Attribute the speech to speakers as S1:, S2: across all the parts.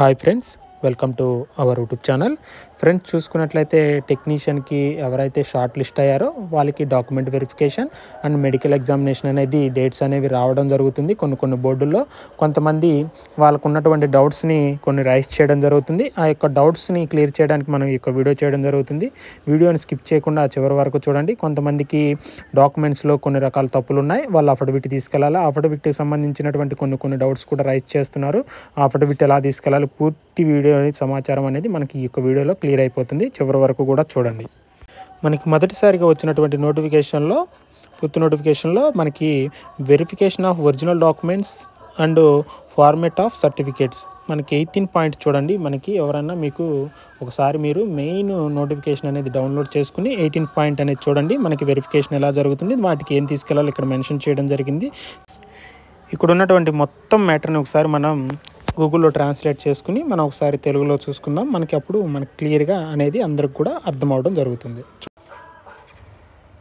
S1: Hi friends, welcome to our YouTube channel. Friends, చూసుకున్నట్లయితే టెక్నీషియన్కి ఎవరైతే short list అయ్యారో వాళ్ళకి document verification and medical examination అనేది డేట్స్ అనేవి రావడం జరుగుతుంది. కొన్ని బోర్డుల్లో కొంతమంది వాళ్ళకు ఉన్నటువంటి డౌట్స్ని కొన్ని రైజ్ చేయడం జరుగుతుంది. ఆ యొక్క డౌట్స్ని క్లియర్ చేయడానికి మనం ఈ యొక్క వీడియో చేయడం జరుగుతుంది. వీడియోని స్కిప్ చేయకుండా చివరి వరకు చూడండి. కొంతమందికి డాక్యుమెంట్స్లో కొన్ని రకాల తప్పులు ఉన్నాయి, వాళ్ళు అఫిడవిట్ తీసుకెళ్ళాలి. అఫిడవిట్కి సంబంధించినటువంటి కొన్ని డౌట్స్ కూడా రైజ్ చేస్తున్నారు. ఆ అఫిడవిట్ ఎలా తీసుకెళ్ళాలి, పూర్తి వీడియో సమాచారం అనేది మనకి ఈ యొక్క వీడియోలో క్లియర్ అయిపోతుంది. చివరి వరకు కూడా చూడండి. మనకి మొదటిసారిగా వచ్చినటువంటి నోటిఫికేషన్లో మనకి verification of original documents and format of certificates మనకి 18 పాయింట్ చూడండి. మనకి ఎవరైనా మీకు ఒకసారి మీరు మెయిన్ నోటిఫికేషన్ అనేది డౌన్లోడ్ చేసుకుని 18 పాయింట్ అనేది చూడండి. మనకి వెరిఫికేషన్ ఎలా జరుగుతుంది, వాటికి ఏం తీసుకెళ్ళాలి ఇక్కడ మెన్షన్ చేయడం జరిగింది. ఇక్కడ ఉన్నటువంటి మొత్తం మ్యాటర్ని ఒకసారి మనం గూగుల్లో ట్రాన్స్లేట్ చేసుకుని మనం ఒకసారి తెలుగులో చూసుకుందాం. మనకి అప్పుడు మనకి క్లియర్గా అనేది అందరికి కూడా అర్థం అవడం జరుగుతుంది.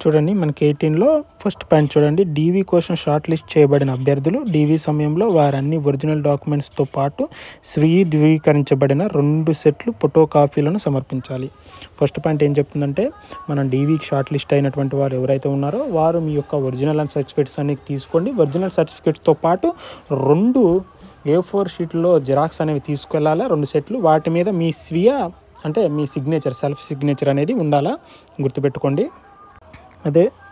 S1: చూడండి, మనకి 18లో ఫస్ట్ పాయింట్ చూడండి. డీవీ కోసం షార్ట్ లిస్ట్ చేయబడిన అభ్యర్థులు డీవీ సమయంలో వారి అన్ని ఒరిజినల్ డాక్యుమెంట్స్తో పాటు స్వీయ ధృవీకరించబడిన 2 సెట్లు ఫోటో కాపీలను సమర్పించాలి. ఫస్ట్ పాయింట్ ఏం చెప్తుందంటే, మనం డీవీకి షార్ట్ లిస్ట్ అయినటువంటి వారు ఎవరైతే ఉన్నారో వారు మీ యొక్క ఒరిజినల్ అండ్ సర్టిఫికేట్స్ అన్ని తీసుకోండి. ఒరిజినల్ సర్టిఫికేట్స్తో పాటు 2 A4 షీట్లో జిరాక్స్ అనేవి తీసుకెళ్ళాలా, 2 సెట్లు. వాటి మీద మీ స్వీయ అంటే మీ సిగ్నేచర్, సెల్ఫ్ సిగ్నేచర్ అనేది ఉండాలా, గుర్తుపెట్టుకోండి.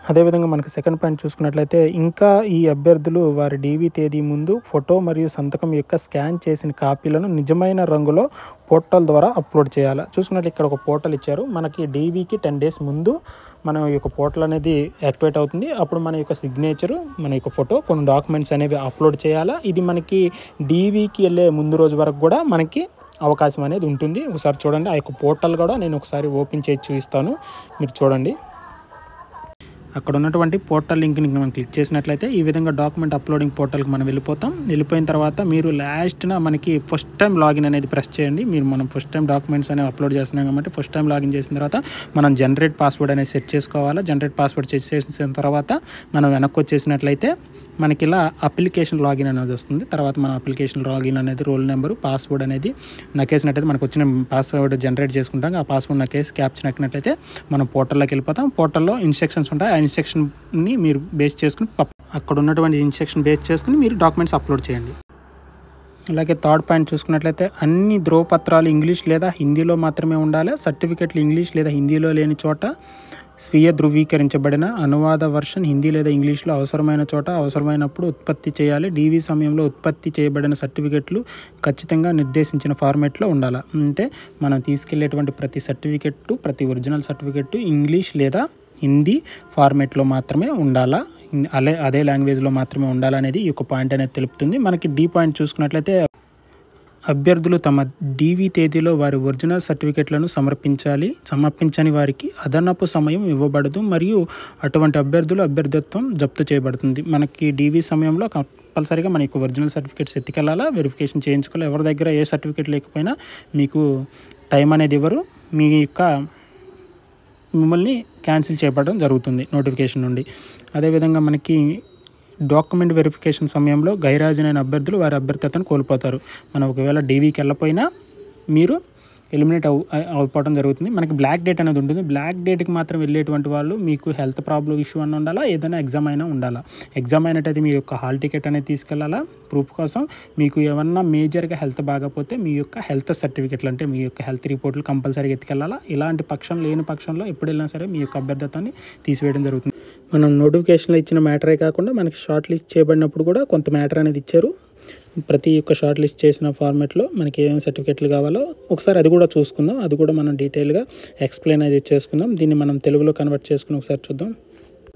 S1: అదేవిధంగా మనకి సెకండ్ పాయింట్ చూసుకున్నట్లయితే, ఇంకా ఈ అభ్యర్థులు వారి డీవీ తేదీ ముందు ఫోటో మరియు సంతకం యొక్క స్కాన్ చేసిన కాపీలను నిజమైన రంగులో పోర్టల్ ద్వారా అప్లోడ్ చేయాలి. చూసుకున్నట్లు ఇక్కడ ఒక పోర్టల్ ఇచ్చారు. మనకి డీవీకి 10 డేస్ ముందు మన యొక్క పోర్టల్ అనేది యాక్టివేట్ అవుతుంది. అప్పుడు మన యొక్క సిగ్నేచరు, మన యొక్క ఫోటో, కొన్ని డాక్యుమెంట్స్ అనేవి అప్లోడ్ చేయాలా. ఇది మనకి డీవీకి వెళ్ళే ముందు రోజు వరకు కూడా మనకి అవకాశం అనేది ఉంటుంది. ఒకసారి చూడండి, ఆ యొక్క పోర్టల్ కూడా నేను ఒకసారి ఓపెన్ చేసి చూపిస్తాను, మీరు చూడండి. అక్కడ ఉన్నటువంటి పోర్టల్ లింక్ని మనం క్లిక్ చేసినట్లయితే ఈ విధంగా డాక్యుమెంట్ అప్లోడింగ్ పోర్టల్కి మనం వెళ్ళిపోయిన తర్వాత మీరు లాస్ట్న మనకి ఫస్ట్ టైం లాగిన్ అనేది ప్రెస్ చేయండి. మనం ఫస్ట్ టైం డాక్యుమెంట్స్ అనేవి అప్లోడ్ చేస్తున్నాం కాబట్టి ఫస్ట్ టైం లాగిన్ చేసిన తర్వాత మనం జనరేట్ పాస్వర్డ్ అనేది సెట్ చేసుకోవాలి. జనరేట్ పాస్వర్డ్ సెట్ చేసిన తర్వాత మనం వెనక్కి వచ్చేసినట్లయితే మనకి ఇలా అప్లికేషన్ లాగిన్ అనేది వస్తుంది. తర్వాత మన అప్లికేషన్ లాగిన్ అనేది రోల్ నెంబరు, పాస్వర్డ్ అనేది నకేసినట్టయితే మనకు వచ్చిన పాస్వర్డ్ జనరేట్ చేసుకుంటాం. ఆ పాస్వర్డ్ నకేసి క్యాప్చర్ నక్కినట్లయితే మనం పోర్టల్లోకి వెళ్ళిపోతాం. పోర్టల్లో ఇన్స్ట్రక్షన్స్ ఉంటాయి. ఆ ఇన్స్ట్రక్షన్ని మీరు బేస్ చేసుకుని అక్కడ ఉన్నటువంటి ఇన్స్ట్రక్షన్ బేస్ చేసుకుని మీరు డాక్యుమెంట్స్ అప్లోడ్ చేయండి. అలాగే థర్డ్ పాయింట్ చూసుకున్నట్లయితే, అన్ని ధ్రువపత్రాలు ఇంగ్లీష్ లేదా హిందీలో మాత్రమే ఉండాలి. సర్టిఫికెట్లు ఇంగ్లీష్ లేదా హిందీలో లేని చోట స్వీయ ధృవీకరించబడిన అనువాద వర్షన్ హిందీ లేదా ఇంగ్లీష్లో అవసరమైన చోట అవసరమైనప్పుడు ఉత్పత్తి చేయాలి. డీవీ సమయంలో ఉత్పత్తి చేయబడిన సర్టిఫికెట్లు ఖచ్చితంగా నిర్దేశించిన ఫార్మేట్లో ఉండాలి. అంటే మనం తీసుకెళ్లేటువంటి ప్రతి సర్టిఫికెట్టు, ప్రతి ఒరిజినల్ సర్టిఫికెట్టు ఇంగ్లీష్ లేదా హిందీ ఫార్మేట్లో మాత్రమే ఉండాలా, అదే లాంగ్వేజ్లో మాత్రమే ఉండాలనేది ఈ యొక్క పాయింట్ అనేది తెలుపుతుంది. మనకి డి పాయింట్ చూసుకున్నట్లయితే, అభ్యర్థులు తమ డీవీ తేదీలో వారి ఒరిజినల్ సర్టిఫికెట్లను సమర్పించని వారికి అదనపు సమయం ఇవ్వబడదు మరియు అటువంటి అభ్యర్థులు అభ్యర్థిత్వం జప్తు చేయబడుతుంది. మనకి డీవీ సమయంలో కంపల్సరీగా మన యొక్క ఒరిజినల్ సర్టిఫికేట్స్ ఎత్తుకెళ్ళాలా, వెరిఫికేషన్ చేయించుకోవాలి. ఎవరి దగ్గర ఏ సర్టిఫికేట్ లేకపోయినా మీకు టైం అనేది ఇవ్వరు, మిమ్మల్ని క్యాన్సిల్ చేయబడడం జరుగుతుంది నోటిఫికేషన్ నుండి. అదేవిధంగా మనకి డాక్యుమెంట్ వెరిఫికేషన్ సమయంలో గైర్హాజరైన అభ్యర్థులు వారి అభ్యర్థతను కోల్పోతారు. మనం ఒకవేళ డీవీకి వెళ్ళకపోయినా మీరు ఎలిమినేట్ అయిపోవడం జరుగుతుంది. మనకి బ్లాక్ డేట్ అనేది ఉంటుంది. బ్లాక్ డేట్కి మాత్రం వెళ్ళేటువంటి వాళ్ళు మీకు హెల్త్ ప్రాబ్లం ఇష్యూ అని ఉండాలా, ఏదైనా ఎగ్జామ్ అయినా ఉండాలా. ఎగ్జామ్ అయినట్టయితే మీ యొక్క హాల్ టికెట్ అనేది తీసుకెళ్ళాలా ప్రూఫ్ కోసం. మీకు ఏమన్నా మేజర్గా హెల్త్ బాగపోతే మీ యొక్క హెల్త్ సర్టిఫికెట్లు, అంటే మీ యొక్క హెల్త్ రిపోర్ట్లు కంపల్సరీగా ఎత్తుకెళ్ళాలా. ఇలాంటి లేని పక్షంలో ఎప్పుడు వెళ్ళినా సరే మీ యొక్క అభ్యర్థతని తీసివేయడం జరుగుతుంది. మనం నోటిఫికేషన్లో ఇచ్చిన మ్యాటరే కాకుండా మనకి షార్ట్ లిస్ట్ చేయబడినప్పుడు కూడా కొంత మ్యాటర్ అనేది ఇచ్చారు. ప్రతి ఒక్క షార్ట్ లిస్ట్ చేసిన ఫార్మాట్లో మనకి ఏమేమి సర్టిఫికెట్లు కావాలో ఒకసారి అది కూడా చూసుకుందాం. అది కూడా మనం డీటెయిల్గా ఎక్స్ప్లెయిన్ అనేది చేసుకుందాం. దీన్ని మనం తెలుగులో కన్వర్ట్ చేసుకుని ఒకసారి చూద్దాం.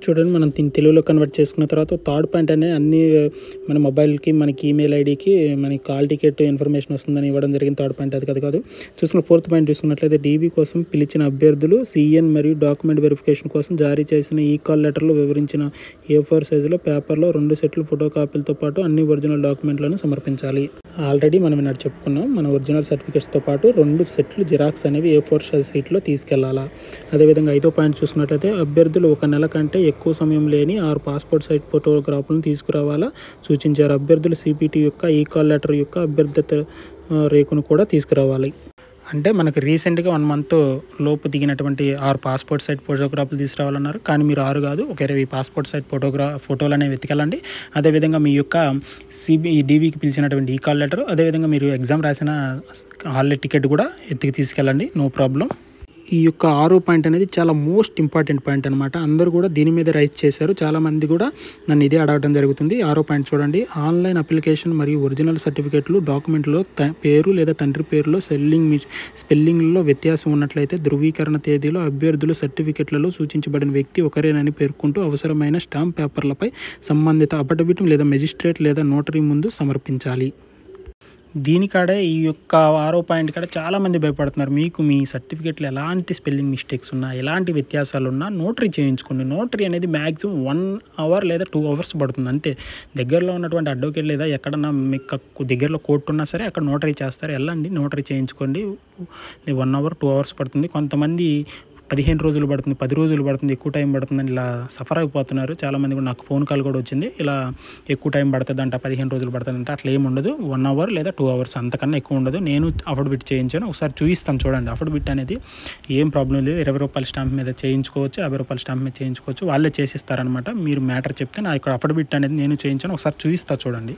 S1: చూడండి, మనం దీన్ని తెలుగులో కన్వర్ట్ చేసుకున్న తర్వాత థర్డ్ పాయింట్ అనేది అన్ని మన మొబైల్కి, మనకి ఈమెయిల్ ఐడికి మనకి కాల్ టికెట్ ఇన్ఫర్మేషన్ వస్తుందని ఇవ్వడం జరిగింది. థర్డ్ పాయింట్ అది కాదు. చూసుకున్న ఫోర్త్ పాయింట్ చూసుకున్నట్లయితే, డీబీ కోసం పిలిచిన అభ్యర్థులు సిఎన్ మరియు డాక్యుమెంట్ వెరిఫికేషన్ కోసం జారీ చేసిన ఈ కాల్ లెటర్లో వివరించిన A4 సైజులో పేపర్లో 2 సెట్లు ఫోటో కాపీలతో పాటు అన్ని ఒరిజినల్ డాక్యుమెంట్లను సమర్పించాలి. ఆల్రెడీ మనం ఇలా చెప్పుకున్నాం, మన ఒరిజినల్ సర్టిఫికేట్స్తో పాటు 2 సెట్లు జిరాక్స్ అనేవి A4 షీట్లో తీసుకెళ్లాలా. అదేవిధంగా 5వ పాయింట్ చూసుకున్నట్లయితే, అభ్యర్థులు 1 నెల కంటే ఎక్కువ సమయం లేని 6 పాస్పోర్ట్ సైజ్ ఫోటోగ్రాఫ్లను తీసుకురావాలా సూచించారు. అభ్యర్థులు సిపిటి యొక్క ఈ కాల్ లెటర్ యొక్క అభ్యర్థత రేకును కూడా తీసుకురావాలి. అంటే మనకు రీసెంట్గా 1 మంత్ లోపు దిగినటువంటి 6 పాస్పోర్ట్ సైజ్ ఫోటోగ్రాఫ్లు తీసుకురావాలన్నారు. కానీ మీరు 6 కాదు, ఒక 20 పాస్పోర్ట్ సైజ్ ఫోటోలు అనేవి వెతికెళ్ళండి. అదేవిధంగా మీ యొక్క డీవీకి పిలిచినటువంటి ఈ కాల్ లెటర్, అదేవిధంగా మీరు ఎగ్జామ్ రాసిన హాల్ టికెట్ కూడా ఎత్తికి తీసుకెళ్ళండి. No problem. ఈ యొక్క 6వ పాయింట్ అనేది చాలా మోస్ట్ ఇంపార్టెంట్ పాయింట్ అనమాట. అందరూ కూడా దీని మీద రైజ్ చేశారు. చాలామంది కూడా నన్ను ఇదే అడగడం జరుగుతుంది. 6వ పాయింట్ చూడండి. ఆన్లైన్ అప్లికేషన్ మరియు ఒరిజినల్ సర్టిఫికేట్లు డాక్యుమెంట్లో పేరు లేదా తండ్రి పేరులో స్పెల్లింగ్లో వ్యత్యాసం ఉన్నట్లయితే ధృవీకరణ తేదీలో అభ్యర్థులు సర్టిఫికేట్లలో సూచించబడిన వ్యక్తి ఒకరేనని పేర్కొంటూ అవసరమైన స్టాంప్ పేపర్లపై సంబంధిత అఫిడవిట్ లేదా మెజిస్ట్రేట్ లేదా నోటరీ ముందు సమర్పించాలి. దీనికాడే ఈ యొక్క 6వ పాయింట్ కాడ చాలామంది భయపడుతున్నారు. మీకు మీ సర్టిఫికేట్లో ఎలాంటి స్పెల్లింగ్ మిస్టేక్స్ ఉన్నా, ఎలాంటి వ్యత్యాసాలు ఉన్నా నోటరీ చేయించుకోండి. నోటరీ అనేది మ్యాక్సిమం 1 అవర్ లేదా 2 అవర్స్ పడుతుంది అంతే. దగ్గరలో ఉన్నటువంటి అడ్వకేట్ లేదా ఎక్కడన్నా మీకు దగ్గరలో కోర్టు ఉన్నా సరే అక్కడ నోటరీ చేస్తారు. వెళ్ళండి, నోటరీ చేయించుకోండి. 1 అవర్ 2 అవర్స్ పడుతుంది. కొంతమంది 15 రోజులు పడుతుంది, 10 రోజులు పడుతుంది, ఎక్కువ టైం పడుతుందని ఇలా సఫర్ అయిపోతున్నారు. చాలామంది కూడా నాకు ఫోన్ కాల్ కూడా వచ్చింది, ఇలా ఎక్కువ టైం పడుతుందంట, 15 రోజులు పడుతుందంట. అట్లా ఏమి ఉండదు. 1 అవర్ లేదా 2 అవర్స్, అంతకన్నా ఎక్కువ ఉండదు. నేను అఫిడవిట్ చేయించాను, ఒకసారి చూపిస్తాను చూడండి. అఫిడవిట్ అనేది ఏం ప్రాబ్లం లేదు. 20 రూపాయల స్టాంప్ మీద చేయించుకోవచ్చు, 50 రూపాయల స్టాంప్ మీద చేయించుకోవచ్చు. వాళ్ళే చేసిస్తారనమాట. మీరు మ్యాటర్ చెప్తే నా ఇక్కడ అఫిడవిట్ అనేది నేను చేయించాను, ఒకసారి చూపిస్తా చూడండి.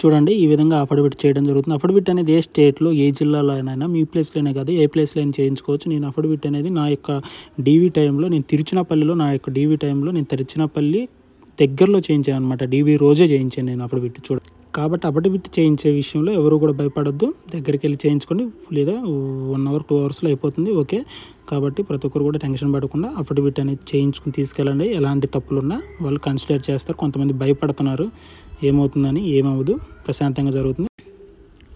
S1: చూడండి, ఈ విధంగా అఫిడవిట్ చేయడం జరుగుతుంది. అఫిడవిట్ అనేది ఏ స్టేట్లో, ఏ జిల్లాలో అయినా, మీ ప్లేస్లోనే కాదు, ఏ ప్లేస్లో అయినా చేయించుకోవచ్చు. నేను అఫిడవిట్ అనేది నా యొక్క డీవీ టైంలో, నేను తిరుచినపల్లిలో నా యొక్క డీవీ టైంలో నేను తిరుచినపల్లి దగ్గరలో చేయించాను అనమాట. డీవీ రోజే చేయించాను నేను అఫిడవిట్. కాబట్టి అఫిడవిట్ చేయించే విషయంలో ఎవరు కూడా భయపడొద్దు. దగ్గరికి వెళ్ళి చేయించుకోండి, లేదా 1 అవర్ 2 అవర్స్లో అయిపోతుంది. ఓకే, కాబట్టి ప్రతి ఒక్కరు కూడా టెన్షన్ పడకుండా అఫిడవిట్ అనేది చేయించుకుని తీసుకెళ్ళండి. ఎలాంటి తప్పులున్నా వాళ్ళు కన్సిడర్ చేస్తారు. కొంతమంది భయపడుతున్నారు ఏమవుతుందని. ఏమవ్వదు, ప్రశాంతంగా జరుగుతుంది.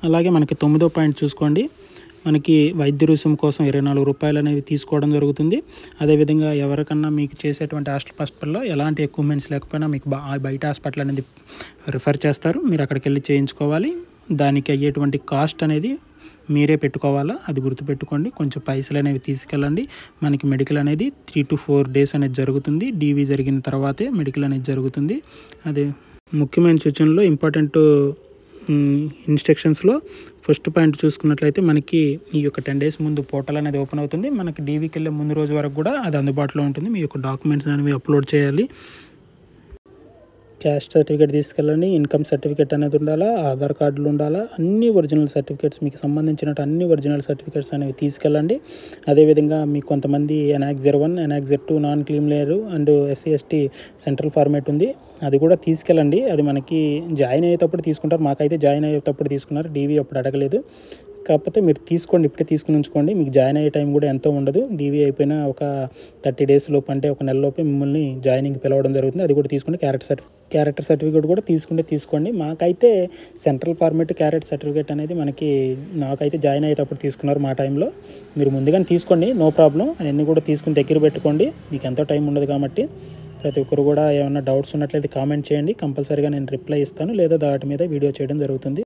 S1: అలాగే మనకి 9వ పాయింట్ చూసుకోండి. మనకి వైద్య రుసుము కోసం 24 రూపాయలు అనేవి తీసుకోవడం జరుగుతుంది. అదేవిధంగా ఎవరికన్నా మీకు చేసేటువంటి హాస్పిటల్లో ఎలాంటి ఎక్విప్మెంట్స్ లేకపోయినా మీకు బయట హాస్పిటల్ అనేది రిఫర్ చేస్తారు. మీరు అక్కడికి వెళ్ళి చేయించుకోవాలి. దానికి అయ్యేటువంటి కాస్ట్ అనేది మీరే పెట్టుకోవాలా, అది గుర్తుపెట్టుకోండి. కొంచెం పైసలు అనేవి తీసుకెళ్ళండి. మనకి మెడికల్ అనేది 3 to 4 డేస్ అనేది జరుగుతుంది. డీవీ జరిగిన తర్వాతే మెడికల్ అనేది జరుగుతుంది. అదే ముఖ్యమైన సూచనలో ఇంపార్టెంట్ ఇన్స్ట్రక్షన్స్లో ఫస్ట్ పాయింట్ చూసుకున్నట్లయితే మనకి ఈ యొక్క 10 డేస్ ముందు పోర్టల్ అనేది ఓపెన్ అవుతుంది. మనకి డీవీకి వెళ్ళే ముందు రోజు వరకు కూడా అది అందుబాటులో ఉంటుంది. మీ యొక్క డాక్యుమెంట్స్ అనేవి అప్లోడ్ చేయాలి. క్యాస్ట్ సర్టిఫికేట్ తీసుకెళ్ళండి, ఇన్కమ్ సర్టిఫికేట్ అనేది ఉండాలా, ఆధార్ కార్డులు ఉండాలా, అన్ని ఒరిజినల్ సర్టిఫికేట్స్ మీకు సంబంధించినట్టు అన్ని ఒరిజినల్ సర్టిఫికేట్స్ అనేవి తీసుకెళ్ళండి. అదేవిధంగా మీకు కొంతమంది ఎనాక్జర్ 1, ఎనాక్జర్ 2 non క్లీమ్ layer and SC/ST central format ఉంది, అది కూడా తీసుకెళ్ళండి. అది మనకి జాయిన్ అయ్యేటప్పుడు తీసుకుంటారు. మాకైతే జాయిన్ అయ్యేటప్పుడు తీసుకున్నారు, డీవీ అప్పుడు అడగలేదు. కాకపోతే మీరు తీసుకోండి, ఇప్పుడే తీసుకుని ఉంచుకోండి. మీకు జాయిన్ అయ్యే టైం కూడా ఎంతో ఉండదు. డీవీ అయిపోయినా ఒక 30 డేస్ లోపు, అంటే ఒక నెల లోపే మిమ్మల్ని జాయినింగ్ పిలవడం జరుగుతుంది. అది కూడా తీసుకోండి. క్యారెక్టర్ సర్టిఫికేట్ కూడా తీసుకోండి. మాకైతే సెంట్రల్ ఫార్మేట్ క్యారెక్టర్ సర్టిఫికేట్ అనేది నాకైతే జాయిన్ అయ్యేటప్పుడు తీసుకున్నారు మా టైంలో. మీరు ముందుగానే తీసుకోండి, నో ప్రాబ్లం. అవన్నీ కూడా తీసుకుని దగ్గర పెట్టుకోండి. మీకు ఎంతో టైం ఉండదు కాబట్టి. ప్రతి ఒక్కరు కూడా ఏమైనా డౌట్స్ ఉన్నట్లయితే కామెంట్ చేయండి. కంపల్సరీగా నేను రిప్లై ఇస్తాను, లేదా వాటి మీద వీడియో చేయడం జరుగుతుంది.